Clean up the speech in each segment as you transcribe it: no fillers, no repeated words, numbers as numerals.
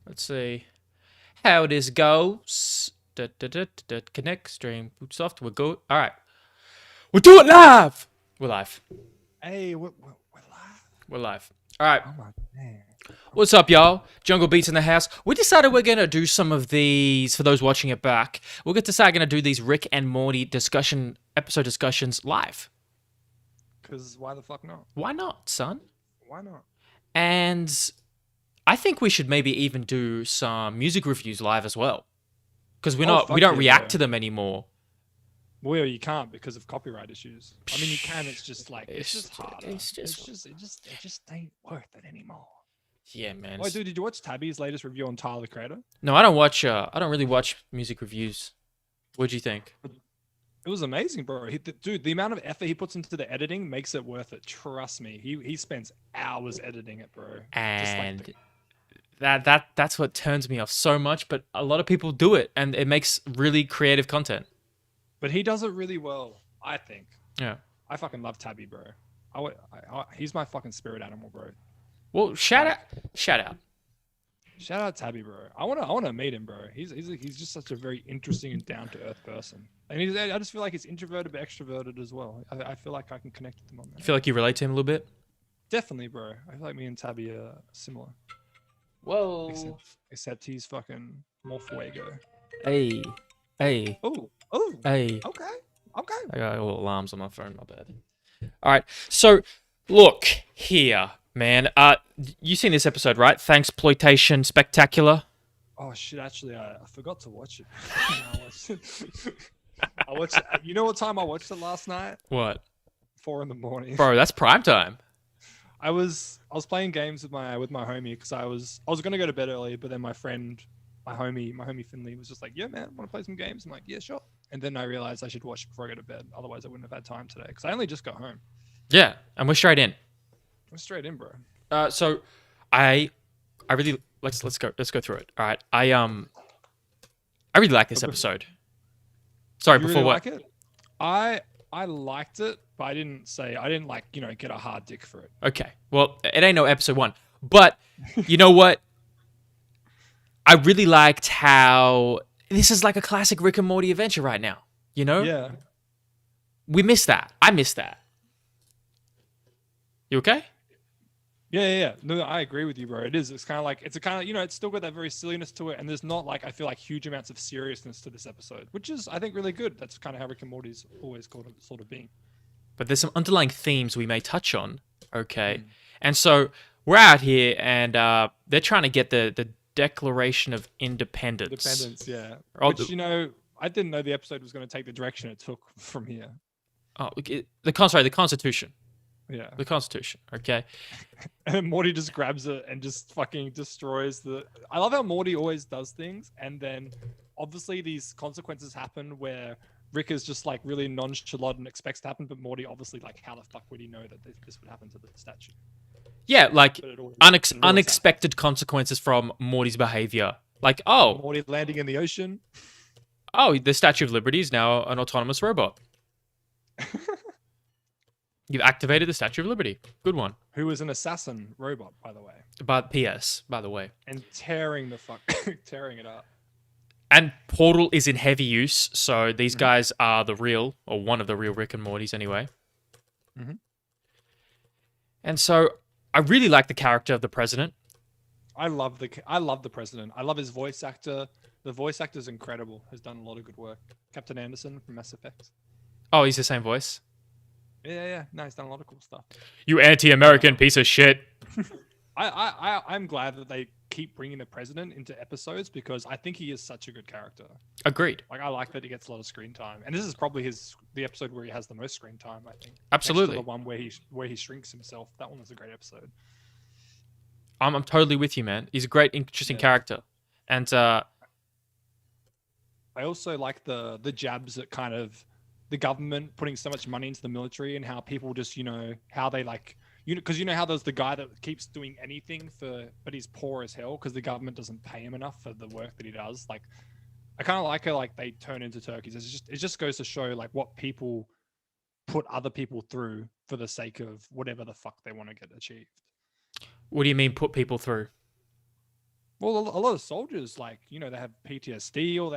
Let's see how this goes. Connect, stream, boot soft. We're go. All right. We'll do it live. We're live. Hey, we're live. We're live. All right. Oh my man. What's up, y'all? Jungle Beats in the house. We decided we're going to do some of these, for those watching it back, we're going to do these Rick and Morty episode discussions live. Because why the fuck not? Why not, son? Why not? And I think we should maybe even do some music reviews live as well. Because we don't react to them anymore. Well, you can't because of copyright issues. I mean, you can. It's just like it's just harder. It just ain't worth it anymore. Yeah, man. Oh, dude, did you watch Tabby's latest review on Tyler the Creator? No, I don't watch. I don't really watch music reviews. What'd you think? It was amazing, bro. Dude, the amount of effort he puts into the editing makes it worth it. Trust me. He spends hours editing it, bro. And that's what turns me off so much. But a lot of people do it, and it makes really creative content. But he does it really well, I think. Yeah. I fucking love Tabby, bro. He's my fucking spirit animal, bro. Well, shout out. Shout out Tabby, bro. I wanna meet him, bro. He's just such a very interesting and down to earth person. And I just feel like he's introverted but extroverted as well. I feel like I can connect with him on that. I feel like you relate to him a little bit. Definitely, bro. I feel like me and Tabby are similar. Whoa. Except he's fucking more fuego. Hey. Oh. Hey. Okay. I got all alarms on my phone. My bad. All right. So, look here, man. You seen this episode, right? Thanksploitation Spectacular. Oh shit! Actually, I forgot to watch it. I watched it. You know what time I watched it last night? What? 4 a.m. Bro, that's prime time. I was playing games with my homie because I was gonna go to bed early, but then my homie Finley was just like, "Yeah, man, want to play some games?" I'm like, "Yeah, sure." And then I realized I should watch it before I go to bed. Otherwise, I wouldn't have had time today because I only just got home. Yeah, and we're straight in. We're straight in, bro. So I really let's go through it. All right. I really like this episode. Sorry, before really what? Like it? I liked it, but I didn't like, get a hard dick for it. Okay. Well, it ain't no episode 1. But you know what? I really liked how this is like a classic Rick and Morty adventure right now. You know? Yeah. We missed that. I missed that. You okay? Yeah. No, I agree with you, bro. It is. It's kind of like it's still got that very silliness to it, and there's not like I feel like huge amounts of seriousness to this episode, which is I think really good. That's kind of how Rick and Morty's always sort of been. But there's some underlying themes we may touch on. Okay. And so we're out here, and they're trying to get the Declaration of Independence. Yeah. Which, I didn't know the episode was going to take the direction it took from here. Oh, the Constitution. Yeah. The Constitution. Okay. And then Morty just grabs it and just fucking destroys I love how Morty always does things, and then obviously these consequences happen where Rick is just like really nonchalant and expects to happen, but Morty obviously like, how the fuck would he know that this would happen to the statue? Yeah, like unexpected consequences from Morty's behavior. Like, Morty landing in the ocean. Oh, the Statue of Liberty is now an autonomous robot. You've activated the Statue of Liberty. Good one. Who is an assassin robot, by the way. But P.S., by the way. And tearing it up. And Portal is in heavy use, so these guys are one of the real Rick and Mortys anyway. Mm-hmm. And so I really like the character of the president. I love the president. I love his voice actor. The voice actor is incredible. Has done a lot of good work. Captain Anderson from Mass Effect. Oh, he's the same voice? Yeah. No, he's done a lot of cool stuff. You anti-American piece of shit. I'm glad that they keep bringing the president into episodes because I think he is such a good character. Agreed. Like, I like that he gets a lot of screen time, and this is probably the episode where he has the most screen time. I think. Absolutely. Next to the one where he shrinks himself. That one was a great episode. I'm totally with you, man. He's a great, interesting character, and I also like the jabs at kind of the government putting so much money into the military and how people just how they like. Because how there's the guy that keeps doing anything but he's poor as hell because the government doesn't pay him enough for the work that he does. Like, I kind of like how like they turn into turkeys. It just goes to show like what people put other people through for the sake of whatever the fuck they want to get achieved. What do you mean put people through? Well, a lot of soldiers, like, they have PTSD, or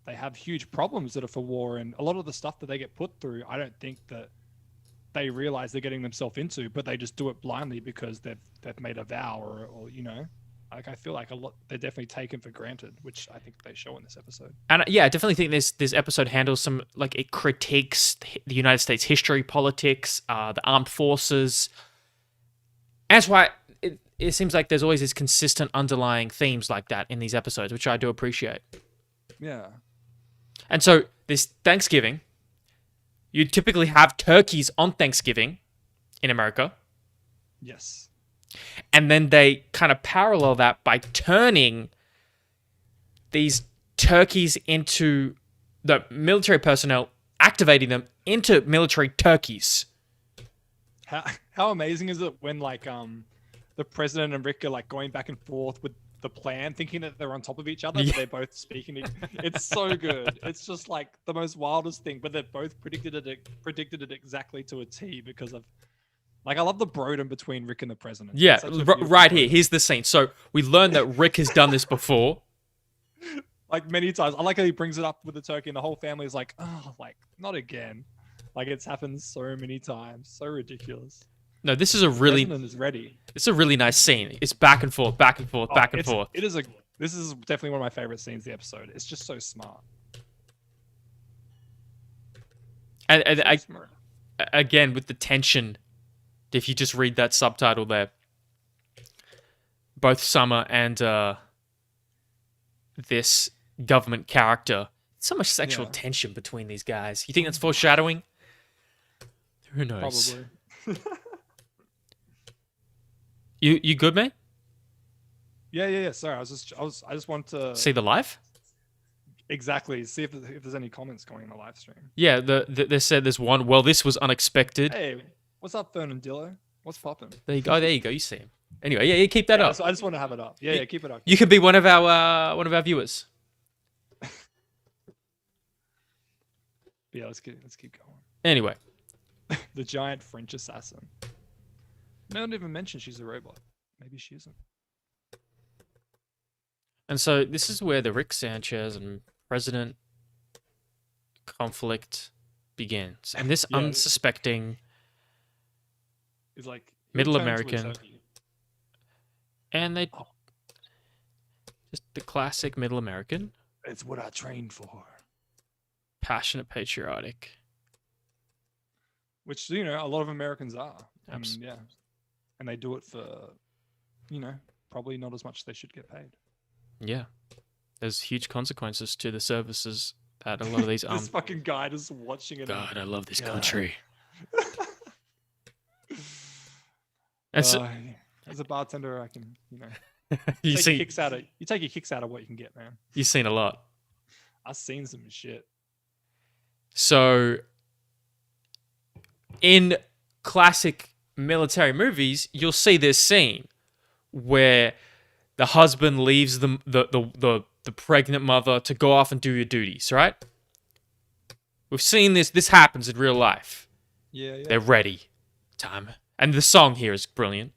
they have huge problems that are for war, and a lot of the stuff that they get put through, I don't think that they realize they're getting themselves into, but they just do it blindly because they've made a vow, or like, I feel like a lot they're definitely taken for granted, which I think they show in this episode. And yeah, I definitely think this episode handles some, like, it critiques the United States history, politics, the armed forces. And that's why it seems like there's always this consistent underlying themes like that in these episodes, which I do appreciate. Yeah. And so this Thanksgiving, you typically have turkeys on Thanksgiving in America. Yes. And then they kind of parallel that by turning these turkeys into the military personnel, activating them into military turkeys. How amazing is it when, like, the president and Rick are, like, going back and forth with the plan, thinking that they're on top of each other, but they're both speaking. It's so good. It's just like the most wildest thing, but they've both predicted it exactly to a T because of, like, I love the brodom between Rick and the president. Yeah, right here. Here's the scene. So we learned that Rick has done this before. Like, many times. I like how he brings it up with the turkey and the whole family is like, oh, like, not again. Like, it's happened so many times. So ridiculous. No, this is a really... The president is ready. It's a really nice scene. It's back and forth, back and forth, back and forth. This is definitely one of my favorite scenes of the episode. It's just so smart. And again, with the tension, if you just read that subtitle there, both Summer and this government character, so much sexual tension between these guys. You think that's foreshadowing? Who knows? Probably. You good, mate? Yeah. Sorry, I just want to see the live. Exactly. See if there's any comments going in the live stream. Yeah, they said there's one. Well, this was unexpected. Hey, what's up, Fernandillo? What's popping? There you go. You see him. Anyway, yeah, keep that up. So I just want to have it up. Yeah, keep it up. You could be one of our viewers. Yeah, let's keep going. Anyway, the giant French assassin. No one even mentioned she's a robot. Maybe she isn't. And so this is where the Rick Sanchez and President conflict begins. And this unsuspecting is like Middle American. And they just the classic Middle American. It's what I trained for. Passionate, patriotic. Which, a lot of Americans are. Yeah. And they do it for, probably not as much as they should get paid. Yeah. There's huge consequences to the services that a lot of these... this fucking guy just watching it. God, I love this country. And so, as a bartender, I can, you take your kicks out of what you can get, man. You've seen a lot. I've seen some shit. So, in classic military movies, you'll see this scene where the husband leaves the pregnant mother to go off and do your duties, right? We've seen this. This happens in real life. Yeah. They're ready. Time. And the song here is brilliant.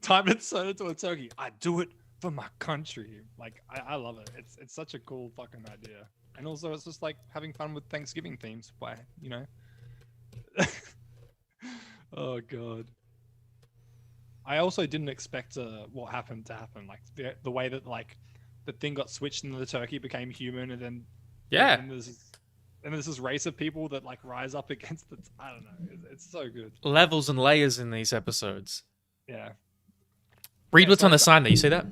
Time to turn into a turkey. I do it for my country. Like, I love it. It's such a cool fucking idea. And also, it's just like having fun with Thanksgiving themes by, Oh, God. I also didn't expect what happened to happen. Like, the way that, like, the thing got switched and the turkey became human, and then... Yeah. And there's this race of people that, like, rise up against it. I don't know. It's so good. Levels and layers in these episodes. Yeah. Read what's on the sign there. You see that?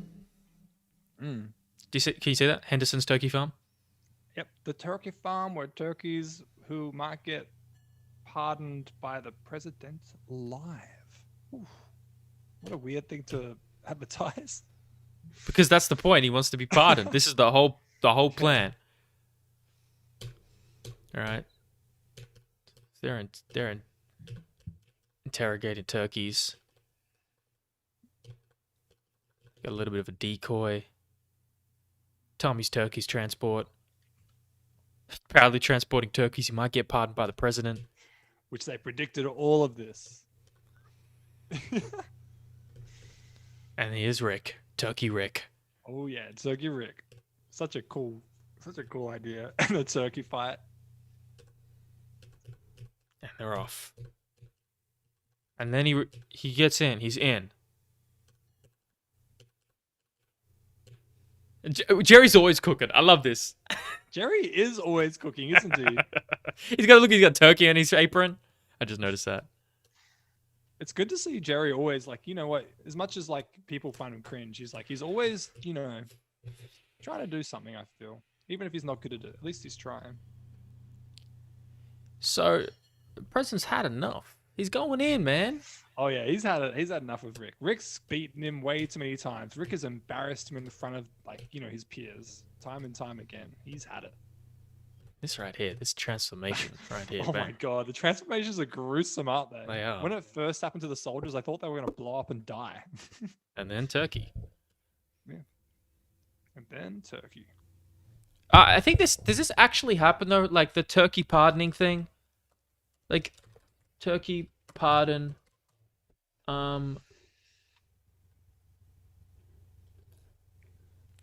Mm. Can you see that? Henderson's Turkey Farm? Yep. The turkey farm where turkeys who might get pardoned by the president live. Oof. What a weird thing to advertise. Because that's the point. He wants to be pardoned. This is the whole plan. All right. They're interrogating turkeys. Got a little bit of a decoy. Tommy's Turkeys Transport. Proudly transporting turkeys. He might get pardoned by the president. Which they predicted all of this. And here's Rick Turkey Rick. Oh yeah, Turkey Rick. Such a cool idea. And the turkey fight. And they're off. And then he gets in. He's in. Jerry's always cooking. I love this. Jerry is always cooking, isn't he? He's got turkey on his apron. I just noticed that. It's good to see Jerry always like, you know what, as much as like people find him cringe, he's always, you know, trying to do something, I feel. Even if he's not good at it, at least he's trying. So the president's had enough. He's going in, man. Oh yeah, he's had enough of Rick. Rick's beaten him way too many times. Rick has embarrassed him in front of like, you know, his peers time and time again. He's had it. This right here, this transformation right here. Oh my god, the transformations are gruesome, aren't they? They are. When it first happened to the soldiers, I thought they were gonna blow up and die. And then turkey. Yeah. And then turkey. I think does this actually happen though? Like the turkey pardoning thing? Like turkey pardon.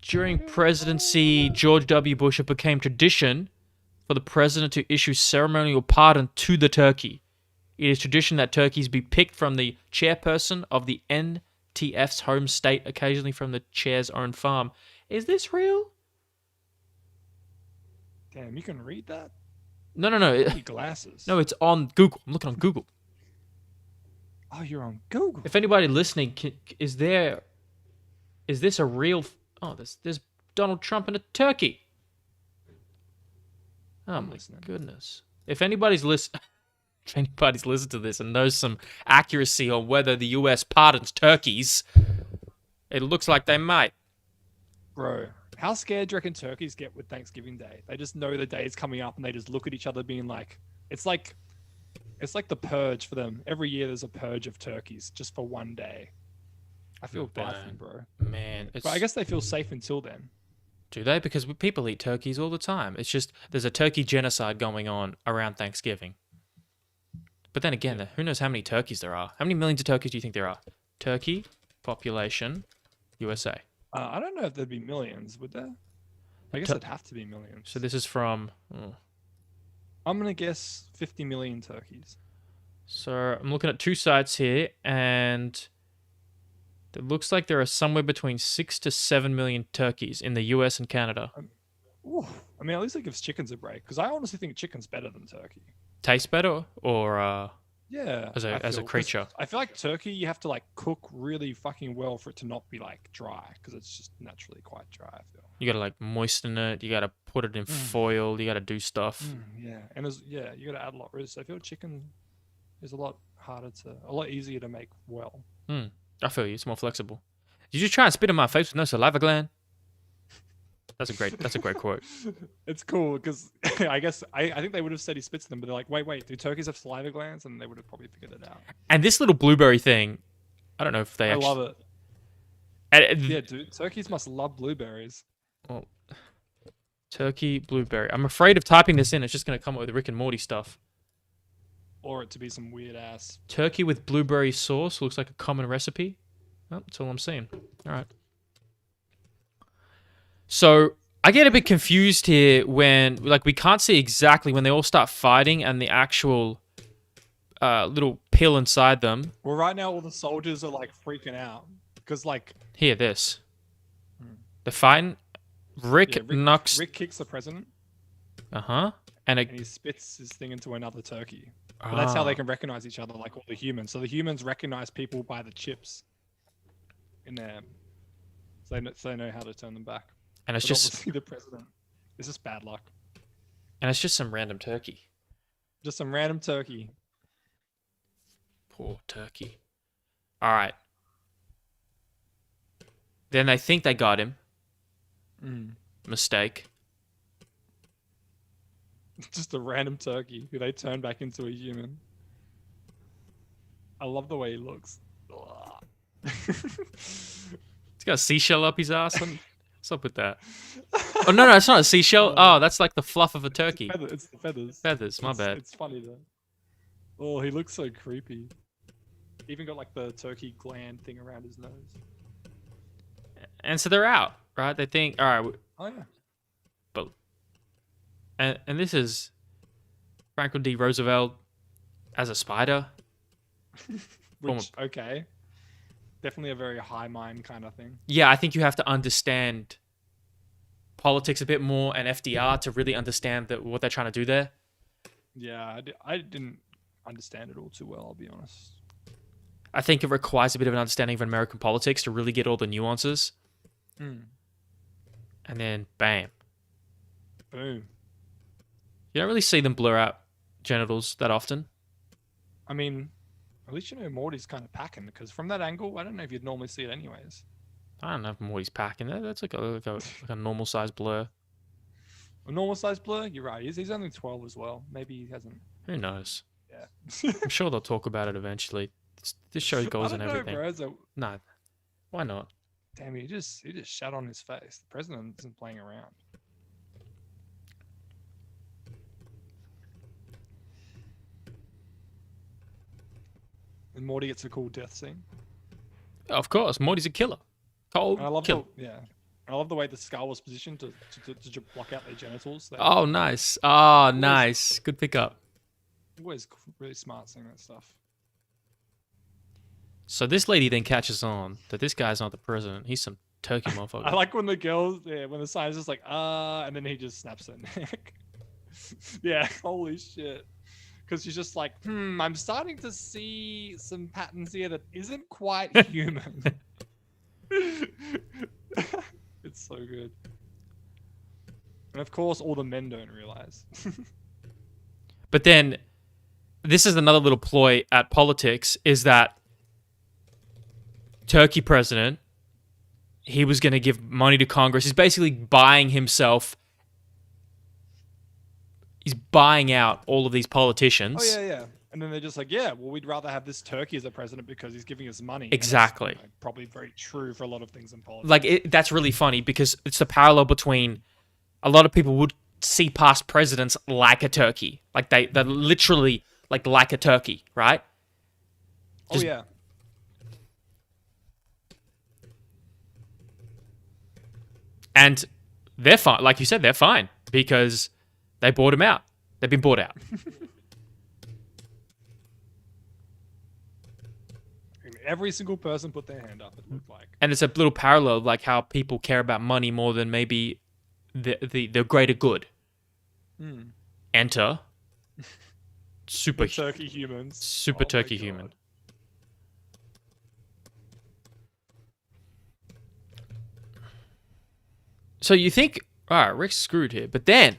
During presidency, George W. Bush, it became tradition for the president to issue ceremonial pardon to the turkey. It is tradition that turkeys be picked from the chairperson of the NTF's home state, occasionally from the chair's own farm. Is this real? Damn, you can read that? No. Glasses. No, it's on Google. I'm looking on Google. Oh, you're on Google. If anybody listening, is this a real? Oh, there's Donald Trump and a turkey. Oh my goodness! If anybody's listened to this and knows some accuracy on whether the U.S. pardons turkeys, it looks like they might. Bro, how scared do you reckon turkeys get with Thanksgiving Day? They just know the day is coming up and they just look at each other being like, it's like the purge for them. Every year there's a purge of turkeys just for one day. I feel bad for them, bro. Man, but I guess they feel safe until then. Do they? Because people eat turkeys all the time. It's just there's a turkey genocide going on around Thanksgiving. But then again, who knows how many turkeys there are? How many millions of turkeys do you think there are? Turkey population, USA. I don't know if there'd be millions, would there? I guess it'd have to be millions. So this is from... I'm going to guess 50 million turkeys. So I'm looking at two sites here, and it looks like there are somewhere between 6 to 7 million turkeys in the US and Canada. I mean, at least it gives chickens a break, because I honestly think chicken's better than turkey. Tastes better, or yeah, as a creature? I feel like turkey, you have to like cook really fucking well for it to not be like dry, because it's just naturally quite dry, I feel. You gotta like moisten it, you gotta put it in foil, you gotta do stuff. Yeah, and you gotta add a lot. Whereas I feel chicken is a lot easier to make well. I feel you. It's more flexible. Did you try and spit in my face with no saliva gland? That's a great quote. It's cool because I guess I think they would have said he spits them, but they're like, wait, do turkeys have saliva glands? And they would have probably figured it out. And this little blueberry thing, I don't know if they. I love it. Yeah, dude, turkeys must love blueberries. Well, turkey blueberry. I'm afraid of typing this in. It's just gonna come up with Rick and Morty stuff. Or it to be some weird ass. Turkey with blueberry sauce looks like a common recipe. Oh, that's all I'm seeing. All right. So I get a bit confused here when, like, we can't see exactly when they all start fighting and the actual little pill inside them. Well, right now all the soldiers are like freaking out because, like, here, this. They're fighting. Rick knocks. Rick kicks the president. And he spits his thing into another turkey. But that's how they can recognize each other, like all the humans. So the humans recognize people by the chips in there, so they know how to turn them back. And it's just the president. It's just bad luck. And it's just some random turkey. Just some random turkey. Poor turkey. All right. Then they think they got him. Mistake. Just a random turkey who they turn back into a human. I love the way he looks. He's got a seashell up his ass. What's up with that? Oh, no, it's not a seashell. Oh, that's like the fluff of a turkey. It's the feathers. Feathers, my bad. It's funny though. Oh, he looks so creepy. Even got like the turkey gland thing around his nose. And so they're out, right? They think, all right, Oh yeah. but and this is Franklin D. Roosevelt as a spider. Former, Which okay, definitely a very high mind kind of thing. yeah, I think you have to understand politics a bit more and FDR to really understand what they're trying to do there. Yeah, I didn't understand it all too well. I'll be honest. I think it requires a bit of an understanding of American politics to really get all the nuances. Mm. And then, bam. Boom. You don't really see them blur out genitals that often. I mean, at least you know Morty's kind of packing, because from that angle, I don't know if you'd normally see it anyways. I don't know if Morty's packing. That's like a normal size blur. A normal size blur, you're right. He's only 12 as well. Maybe he hasn't. Who knows? Yeah. I'm sure they'll talk about it eventually. This show goes I on don't know, everything. bro. So, No, why not? damn, he just shat on his face. The president isn't playing around. And Morty gets a cool death scene. Of course, Morty's a killer. Cold And I love killer. I love the way the skull was positioned to block out their genitals. Oh, nice. Oh, nice. Good pickup. Always really smart seeing that stuff. So this lady then catches on that this guy's not the president. He's some turkey motherfucker. I like when the girls, when the sign is just like, and then he just snaps her neck. Yeah, holy shit. Because she's just like, I'm starting to see some patterns here that isn't quite human. It's so good. And of course, all the men don't realize. But then, this is another little ploy at politics, is that Turkey president, he was going to give money to Congress. He's basically buying himself. He's buying out all of these politicians. Oh, yeah. And then they're just like, yeah, well, we'd rather have this turkey as a president because he's giving us money. Exactly. And that's, probably very true for a lot of things in politics. Like, that's really funny because it's the parallel between a lot of people would see past presidents like a turkey. Like, they're literally like a turkey, right? Oh, yeah. And they're fine. Like you said, they're fine because they bought him out. They've been bought out. Every single person put their hand up, it looked like. And it's a little parallel of like how people care about money more than maybe the greater good. Enter super The turkey humans. Super Oh turkey my God. human. So you think, all right, Rick's screwed here, but then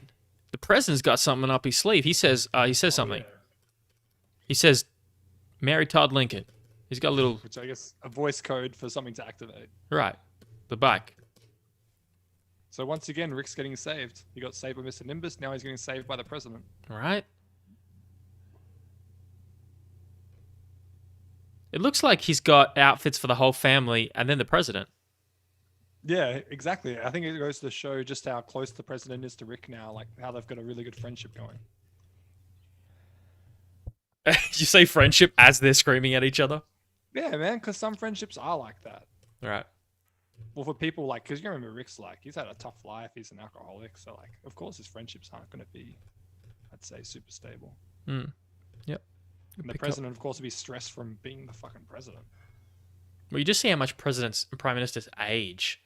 the president's got something up his sleeve. He says something. Yeah. He says, "Mary Todd Lincoln." He's got a little Which I guess a voice code for something to activate. right, the bike. So once again, Rick's getting saved. He got saved by Mr. Nimbus. Now he's getting saved by the president. All right. It looks like he's got outfits for the whole family and then the president. Yeah, exactly. I think it goes to show just how close the president is to Rick now, like how they've got a really good friendship going. You say friendship as they're screaming at each other? Yeah, man, because some friendships are like that. All right. Well, for people like, because you remember Rick's like, he's had a tough life. He's an alcoholic. So, like, of course, his friendships aren't going to be, I'd say, super stable. Yep. And the Pick president, of course, would be stressed from being the fucking president. Well, you just see how much presidents and prime ministers age.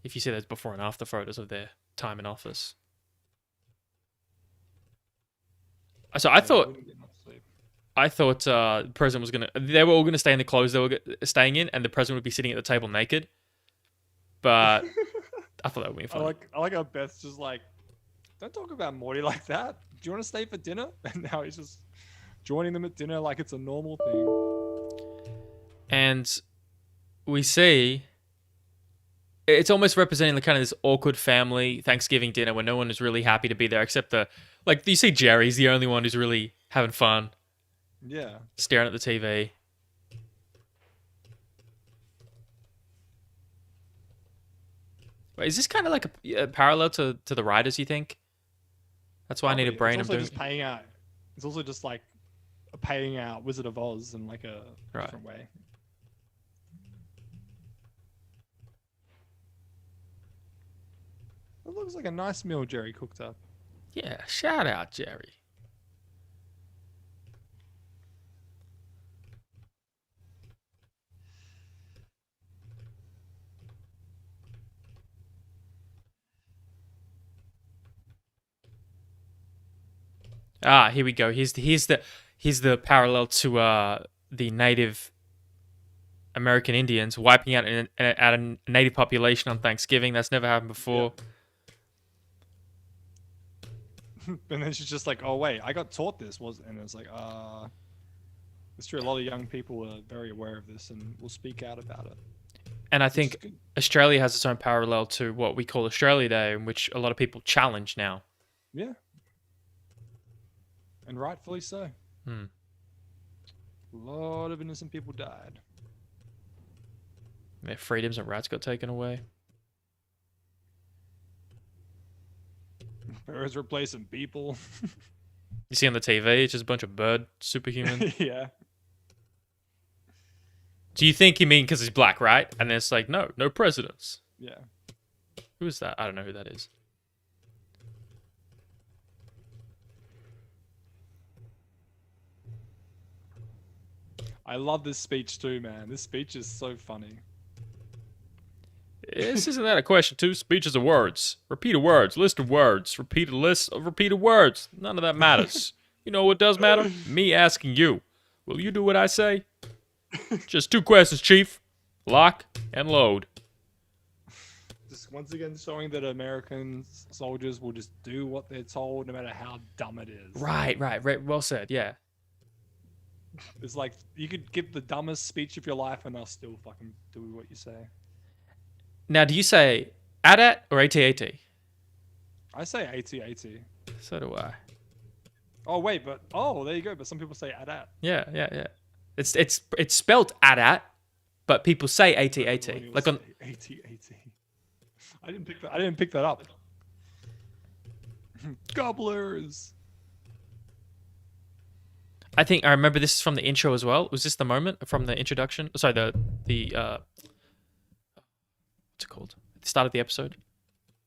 If you see those before and after photos of their time in office. So I thought the president was gonna. They were all gonna stay in the clothes they were staying in, and the president would be sitting at the table naked. But I thought that would be funny. I like how Beth's just like, don't talk about Morty like that. Do you want to stay for dinner? And now he's just joining them at dinner like it's a normal thing. And we see it's almost representing the kind of this awkward family Thanksgiving dinner where no one is really happy to be there except you see Jerry's the only one who's really having fun. Yeah. Staring at the TV. Wait, is this kind of like a parallel to the writers, you think? That's why I need a brain. It's also just paying out. It's also just like paying out Wizard of Oz in like a different way. It looks like a nice meal Jerry cooked up. Yeah, shout out, Jerry. Ah, here we go. Here's the parallel to the Native American Indians wiping out a native population on Thanksgiving. That's never happened before. And then she's just like, "Oh wait, I got taught this." And it's like, it's true. A lot of young people are very aware of this and will speak out about it. And I think Australia has its own parallel to what we call Australia Day, in which a lot of people challenge now. Yeah. And rightfully so. Hmm. A lot of innocent people died. Their freedoms and rights got taken away. Birds replacing people. You see on the TV, it's just a bunch of bird superhuman. Yeah. Do you think you mean because he's black, right? And then it's like, no presidents. Yeah. Who is that? I don't know who that is. I love this speech too, man. This speech is so funny. This isn't that a question too? Speeches of words. Repeated words. List of words. Repeated list of repeated words. None of that matters. You know what does matter? Me asking you. Will you do what I say? Just 2 questions, Chief. Lock and load. Just once again showing that American soldiers will just do what they're told no matter how dumb it is. Right. Well said, yeah. It's like you could give the dumbest speech of your life and they'll still fucking do what you say. Now, do you say AT-AT or AT-AT? I say AT-AT. So do I. Oh wait, but there you go. But some people say AT-AT. Yeah. It's spelled AT-AT, but people say AT-AT. Like on AT-AT. I didn't pick that up. Gobblers. I think I remember this is from the intro as well. Was this the moment from the introduction? Sorry, the what's it called? The start of the episode.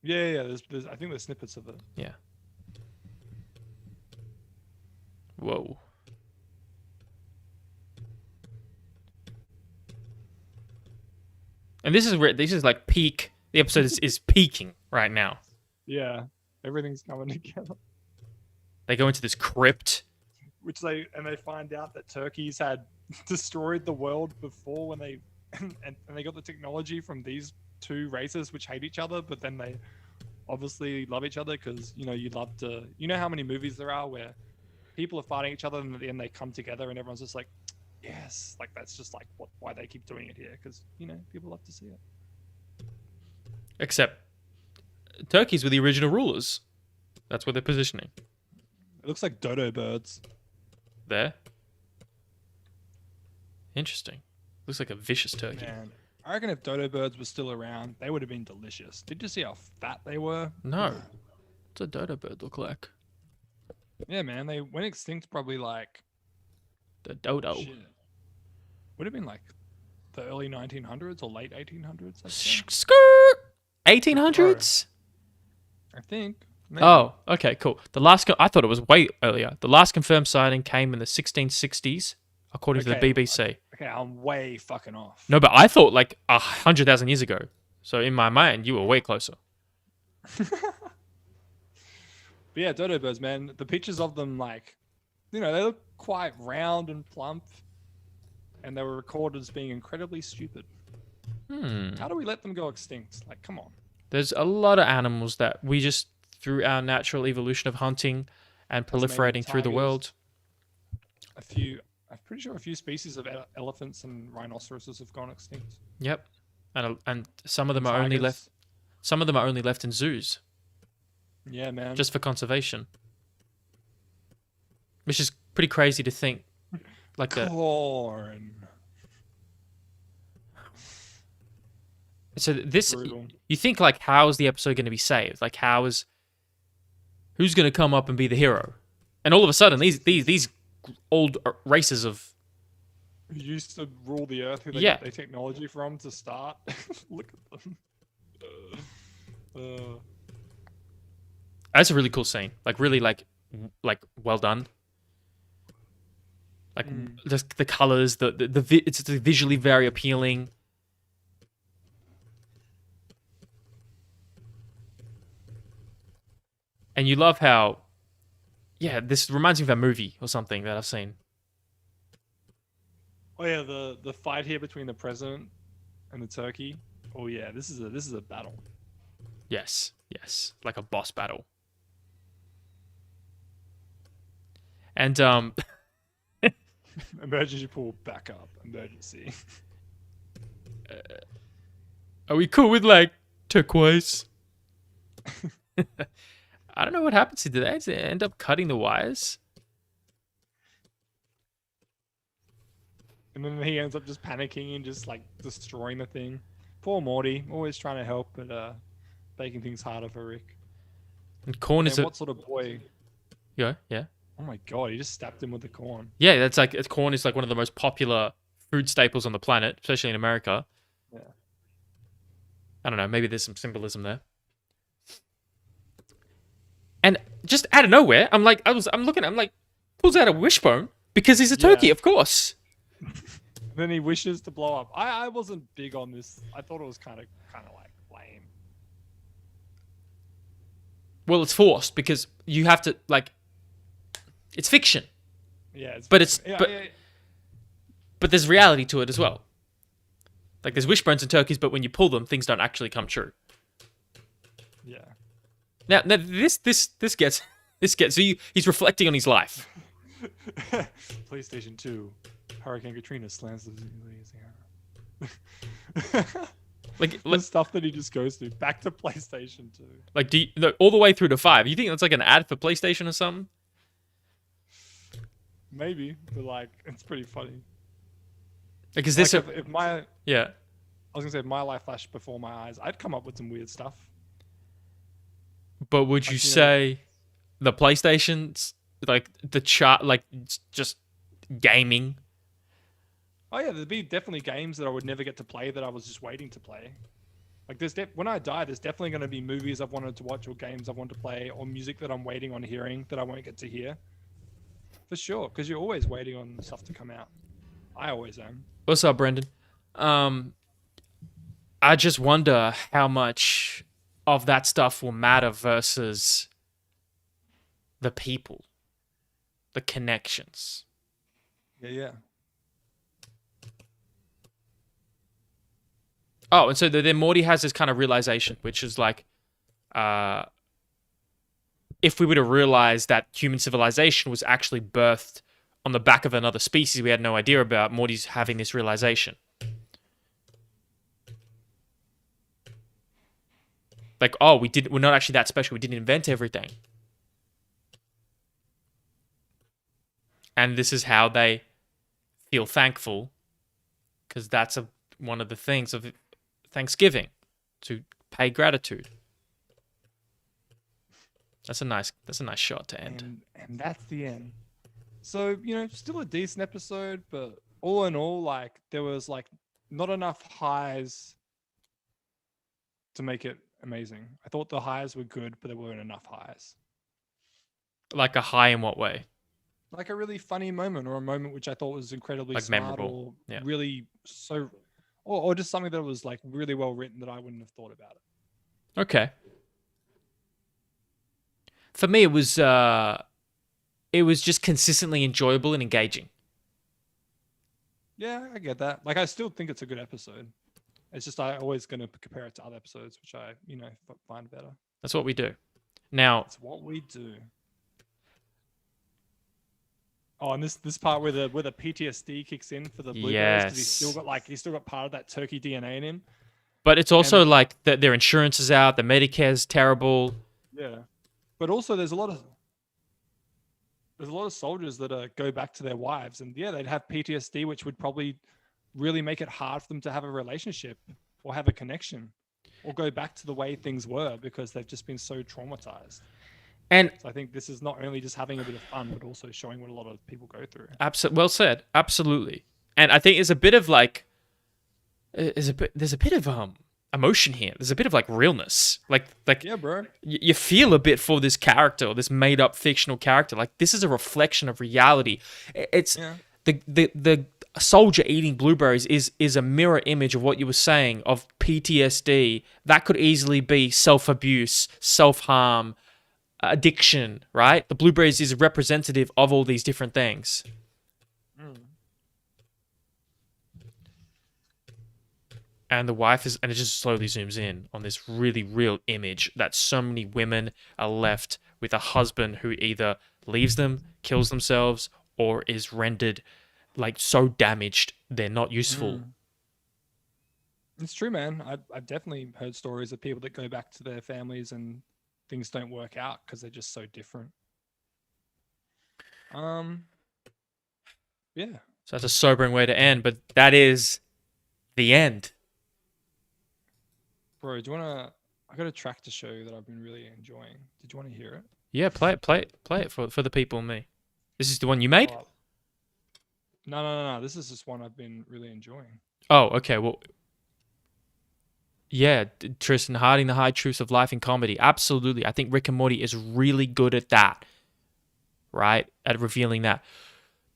Yeah. There's I think there's snippets of it. Yeah. Whoa. And this is like peak. The episode is peaking right now. Yeah, everything's coming together. They go into this crypt. Which they find out that turkeys had destroyed the world before when they and they got the technology from these 2 races which hate each other, but then they obviously love each other because you love to how many movies there are where people are fighting each other and at the end they come together and everyone's just like, yes, like that's just like why they keep doing it here because people love to see it. Except turkeys were the original rulers. That's what they're positioning. It looks like dodo birds. There. Interesting. Looks like a vicious turkey. Man, I reckon if dodo birds were still around, they would have been delicious. Did you see how fat they were? No. What's a dodo bird look like? Yeah, man, they went extinct probably like The dodo. shit. Would have been like the early 1900s or late 1800s. Skirt. 1800s? I think. Maybe. Oh, okay, cool. I thought it was way earlier. The last confirmed sighting came in the 1660s, according to the BBC. Okay, I'm way fucking off. No, but I thought like 100,000 years ago. So in my mind, you were way closer. But yeah, dodo birds, man. The pictures of them, like, they look quite round and plump, and they were recorded as being incredibly stupid. How do we let them go extinct? Like, come on. There's a lot of animals that we just, through our natural evolution of hunting and proliferating through the world. I'm pretty sure a few species of elephants and rhinoceroses have gone extinct. Yep, and some of them are only left. Some of them are only left in zoos. Yeah, man. Just for conservation, which is pretty crazy to think. Like corn. So this, Brutal. you think like, how is the episode going to be saved? Like, who's going to come up and be the hero? And all of a sudden, these old races of who used to rule the earth, who they Yeah. got their technology from to start. Look at them. That's a really cool scene. Like really like well done. Like the colors, it's visually very appealing. And you love how, yeah, this reminds me of a movie or something that I've seen. Oh yeah, the fight here between the president and the turkey. Oh yeah, this is a battle. Yes, like a boss battle. And Emergency pool backup. Emergency. are we cool with like turquoise? I don't know what happens here. Did they end up cutting the wires? And then he ends up just panicking and just like destroying the thing. Poor Morty, always trying to help, but making things harder for Rick. And corn is what sort of boy? Yeah. Oh my god, he just stabbed him with the corn. Yeah, that's like corn is like one of the most popular food staples on the planet, especially in America. Yeah. I don't know, maybe there's some symbolism there. And just out of nowhere, I'm like, pulls out a wishbone because he's a turkey, of course. Then he wishes to blow up. I wasn't big on this. I thought it was kind of like lame. Well, it's forced because you have to like. It's fiction. Yeah, but there's reality to it as well. Like there's wishbones and turkeys, but when you pull them, things don't actually come true. Yeah. Now this gets so he's reflecting on his life. PlayStation 2, Hurricane Katrina slams the like the stuff that he just goes through. Back to PlayStation 2. Like all the way through to 5. You think that's like an ad for PlayStation or something? Maybe, but like it's pretty funny. Like, is like this if my yeah? I was gonna say if my life flashed before my eyes, I'd come up with some weird stuff. But would you say the PlayStation's like the chart, like just gaming? Oh yeah, there'd be definitely games that I would never get to play that I was just waiting to play. Like when I die, there's definitely going to be movies I've wanted to watch or games I've wanted to play or music that I'm waiting on hearing that I won't get to hear. For sure, because you're always waiting on stuff to come out. I always am. What's up, Brendan? I just wonder how much of that stuff will matter versus the people, the connections. Yeah. Oh, and so then Morty has this kind of realization, which is like, if we were to realize that human civilization was actually birthed on the back of another species we had no idea about, Morty's having this realization. Like, oh, we're not actually that special. We didn't invent everything. And this is how they feel thankful, because that's one of the things of Thanksgiving, to pay gratitude. That's a nice shot to end. And that's the end. So, still a decent episode, but all in all, like there was like not enough highs to make it amazing. I thought the highs were good, but there weren't enough highs. Like a high in what way? Like a really funny moment, or a moment which I thought was incredibly like smart, memorable. or really or just something that was like really well written that I wouldn't have thought about it. Okay. For me, it was just consistently enjoyable and engaging. Yeah, I get that. Like, I still think it's a good episode. It's just I always going to compare it to other episodes, which I, find better. That's what we do. Now, it's what we do. Oh, and this part where the PTSD kicks in for the blueberries, because he's still got part of that turkey DNA in him. But it's also like their insurance is out, the Medicare's terrible. Yeah, but also there's a lot of soldiers that go back to their wives, and they'd have PTSD, which would probably really make it hard for them to have a relationship or have a connection or go back to the way things were, because they've just been so traumatized. And so I think this is not only just having a bit of fun, but also showing what a lot of people go through. Well said. Absolutely. And I think there's a bit of emotion here. There's a bit of like realness. Like Yeah, bro. you feel a bit for this character, this made up fictional character. Like this is a reflection of reality. It's Yeah. the soldier eating blueberries is a mirror image of what you were saying of PTSD. That could easily be self-abuse, self-harm, addiction, right? The blueberries is representative of all these different things. And the wife is, and it just slowly zooms in on this really real image that so many women are left with a husband who either leaves them, kills themselves, or is rendered like so damaged they're not useful. It's true, man. I've definitely heard stories of people that go back to their families and things don't work out because they're just so different. Yeah. So that's a sobering way to end, but that is the end. Bro, do you wanna? I got a track to show you that I've been really enjoying. Did you want to hear it? Yeah, play it for the people and me. This is the one you made? Oh, no. This is just one I've been really enjoying. Oh, okay. Well, yeah, Tristan, hiding the high truths of life in comedy. Absolutely. I think Rick and Morty is really good at that. Right? At revealing that.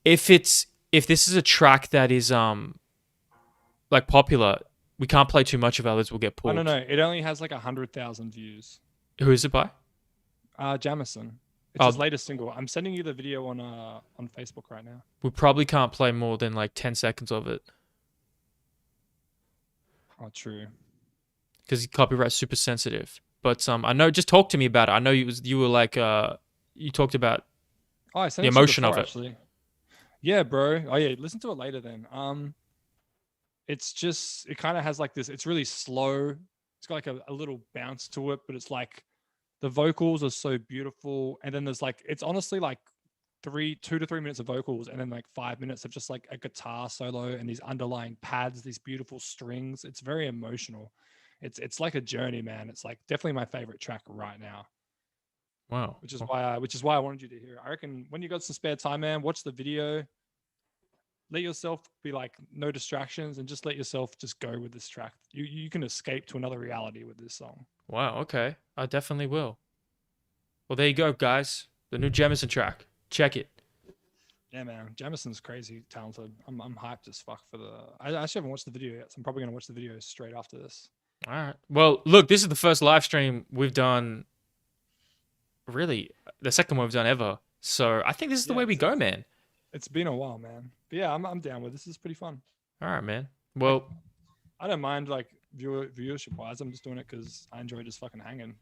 If this is a track that is like popular, we can't play too much of others, we'll get pulled. I don't know. It only has like 100,000 views. Who is it by? Jamison. It's his latest single. I'm sending you the video on Facebook right now. We probably can't play more than like 10 seconds of it. Oh, true. Because copyright's super sensitive. But I know. Just talk to me about it. I know you were like you talked about I sent the it to you emotion before, of it. actually. Yeah, bro. Oh yeah, listen to it later then. It's just it kind of has like this. It's really slow. It's got like a little bounce to it, but it's like the vocals are so beautiful. And then there's like it's honestly like 2 to 3 minutes of vocals, and then like 5 minutes of just like a guitar solo and these underlying pads, these beautiful strings. It's very emotional. It's like a journey, man. It's like definitely my favorite track right now. Wow. Which is why I wanted you to hear it. I reckon when you got some spare time, man, watch the video. Let yourself be like no distractions, and just let yourself just go with this track. You can escape to another reality with this song. Wow. Okay. I definitely will. Well, there you go, guys. The new Jemison track. Check it. Yeah, man. Jamison's crazy talented. I'm hyped as fuck for the. I actually haven't watched the video yet, so I'm probably gonna watch the video straight after this. All right. Well, look, this is the first live stream we've done. Really, the second one we've done ever. So I think this is the way we go, man. It's been a while, man. But yeah, I'm down with this. This is pretty fun. All right, man. Well, I don't mind like viewership wise. I'm just doing it because I enjoy just fucking hanging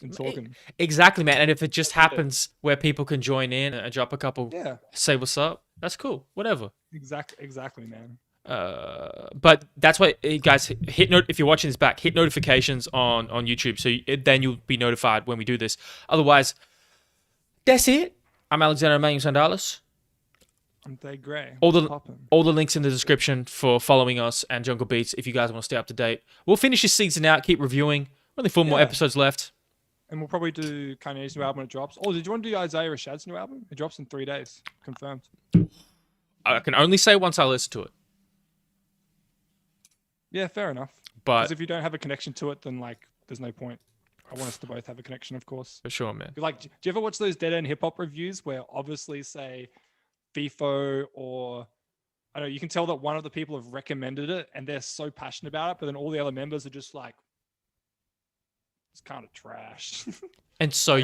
and talking. Exactly, man. And if it just happens where people can join in and drop a couple, say what's up, that's cool. Whatever. Exactly, man. But that's why, guys, if you're watching this back, hit notifications on YouTube, so then you'll be notified when we do this. Otherwise, that's it. I'm Alexander Emmanuel Sandalis. I'm Thade Grey. All the links in the description for following us and Jungle Beats if you guys want to stay up to date. We'll finish this season out, keep reviewing. Only 4 more episodes left. And we'll probably do Kanye's new album when it drops. Oh, did you want to do Isaiah Rashad's new album? It drops in 3 days. Confirmed. I can only say once I listen to it. Yeah, fair enough. But because if you don't have a connection to it, then like there's no point. I want us to both have a connection, of course. For sure, man. Like, do you ever watch those dead end hip hop reviews where obviously say FIFO or I don't know, you can tell that one of the people have recommended it and they're so passionate about it, but then all the other members are just like, it's kind of trash. And so I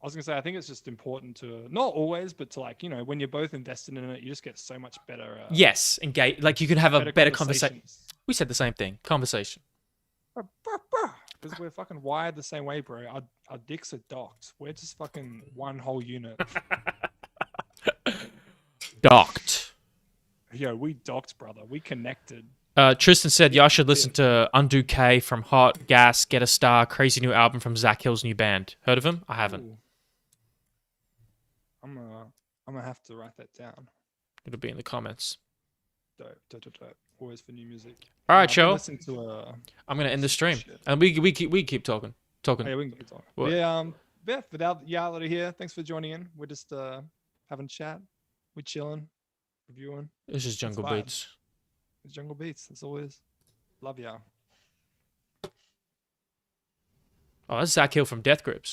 was gonna say, I think it's just important to not always, but to like, you know, when you're both invested in it, you just get so much better. Yes, engage. Like you can have a better conversation. We said the same thing. Conversation. Because we're fucking wired the same way, bro. Our dicks are docked. We're just fucking one whole unit. Docked. Yo, we docked, brother. We connected. Tristan said, y'all should listen to Undo K from Hot, Gas, Get a Star, crazy new album from Zach Hill's new band. Heard of him? I haven't. Ooh. I'm gonna have to write that down. It'll be in the comments. Dope. Always for new music. All right, Joe. I'm gonna end the stream, and we keep talking. Oh, yeah, we can keep talking. What? Yeah, without Yalita here, thanks for joining in. We're just having a chat. We're chilling, reviewing. This is Jungle Beats. It's Jungle Beats. That's all it is. Love ya. Oh, that's Zach Hill from Death Grips.